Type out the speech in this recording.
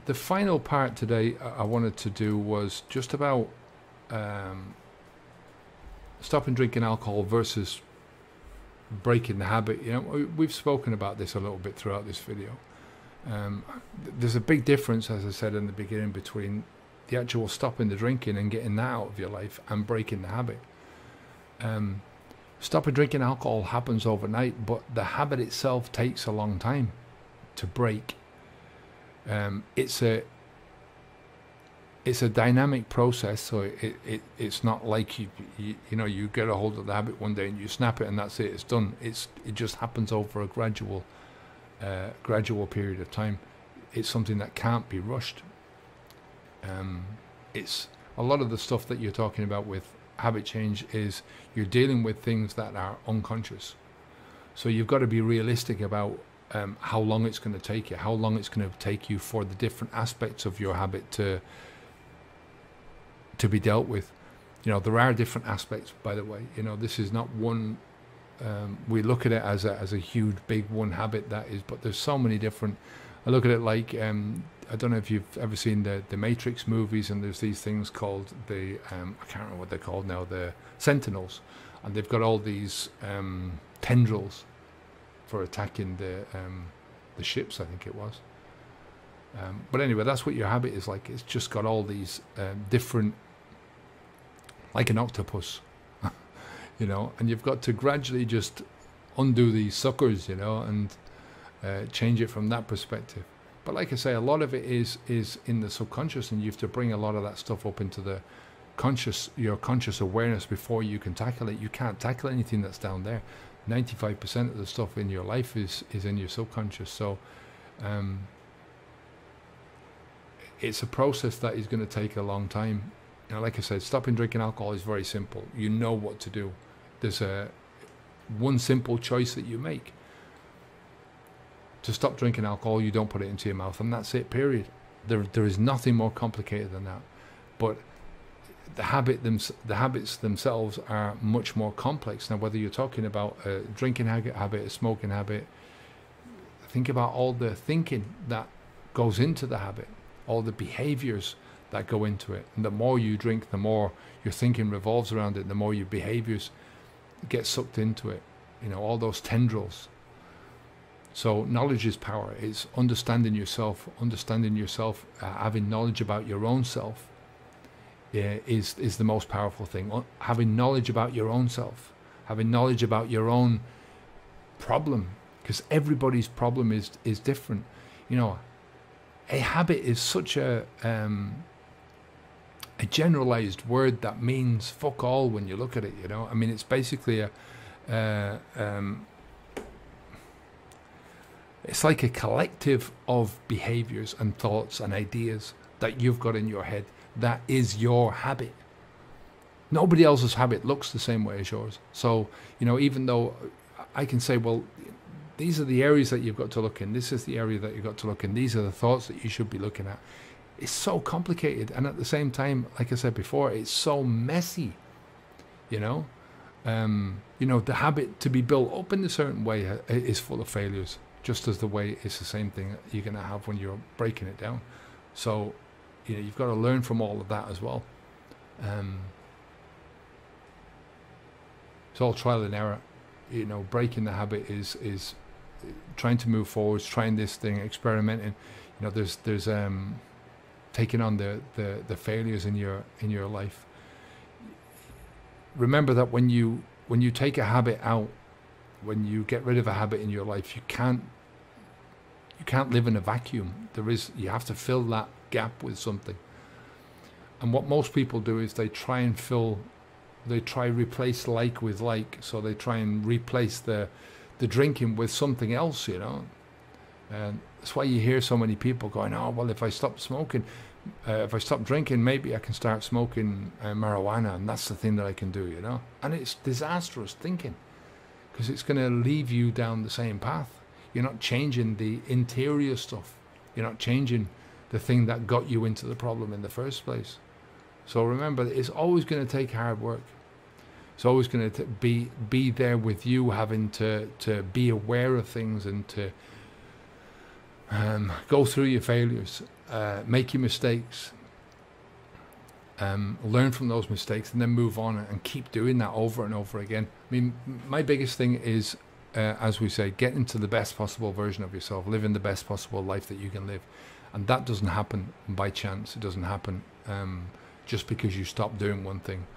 the final part today I wanted to do was just about um, stopping drinking alcohol versus breaking the habit. You know, we've spoken about this a little bit throughout this video. Um, there's a big difference, as I said in the beginning, between the actual stopping the drinking and getting that out of your life and breaking the habit. Um, stopping drinking alcohol happens overnight, but the habit itself takes a long time to break. It's a dynamic process, so it's not like you know you get a hold of the habit one day and you snap it and that's it, it's done. It just happens over a gradual period of time. It's something that can't be rushed. It's a lot of the stuff that you're talking about with habit change is you're dealing with things that are unconscious. So you've got to be realistic about how long it's going to take you, how long it's going to take you for the different aspects of your habit to be dealt with. You know, there are different aspects, by the way. You know, this is not one. We look at it as a huge, big one habit that is, but there's so many different. I look at it like I don't know if you've ever seen the Matrix movies, and there's these things called the I can't remember what they're called now, the Sentinels, and they've got all these tendrils for attacking the ships, I think it was. But anyway, that's what your habit is like. It's just got all these different, like an octopus, you know, and you've got to gradually just undo these suckers, you know, and change it from that perspective. But like I say, a lot of it is in the subconscious, and you have to bring a lot of that stuff up into the your conscious awareness before you can tackle it. You can't tackle anything that's down there. 95% of the stuff in your life is in your subconscious. So it's a process that is going to take a long time. You know, like I said, stopping drinking alcohol is very simple. You know what to do. There's one simple choice that you make. To stop drinking alcohol, you don't put it into your mouth, and that's it, period. There is nothing more complicated than that. But the habits themselves are much more complex. Now, whether you're talking about a drinking habit, a smoking habit, think about all the thinking that goes into the habit, all the behaviors that go into it. And the more you drink, the more your thinking revolves around it, the more your behaviors get sucked into it. You know, all those tendrils. So knowledge is power. It's understanding yourself, having knowledge about your own self is the most powerful thing. Having knowledge about your own self, having knowledge about your own problem, because everybody's problem is different. You know, a habit is such a generalized word that means fuck all when you look at it. You know, I mean, it's basically it's like a collective of behaviors and thoughts and ideas that you've got in your head. That is your habit. Nobody else's habit looks the same way as yours. So, you know, even though I can say, well, these are the areas that you've got to look in, this is the area that you've got to look in, these are the thoughts that you should be looking at. It's so complicated. And at the same time, like I said before, it's so messy, you know. You know, the habit to be built up in a certain way is full of failures. Just as the way it's the same thing that you're going to have when you're breaking it down. So, you know, you've got to learn from all of that as well. It's all trial and error. You know, breaking the habit is trying to move forwards, trying this thing, experimenting. You know, there's taking on the failures in your life. Remember that when you take a habit out, when you get rid of a habit in your life, you can't live in a vacuum. You have to fill that gap with something. And what most people do is they try replace like with like. So they try and replace the drinking with something else, you know. And that's why you hear so many people going, oh, well, if I stop smoking, if I stop drinking, maybe I can start smoking marijuana, and that's the thing that I can do, you know. And it's disastrous thinking, because it's going to leave you down the same path. You're not changing the interior stuff. You're not changing the thing that got you into the problem in the first place. So remember, it's always going to take hard work. It's always going to be there with you, having to be aware of things and to go through your failures. make your mistakes, learn from those mistakes, and then move on and keep doing that over and over again. I mean, my biggest thing is, as we say, get into the best possible version of yourself, living the best possible life that you can live. And that doesn't happen by chance. It doesn't happen just because you stop doing one thing.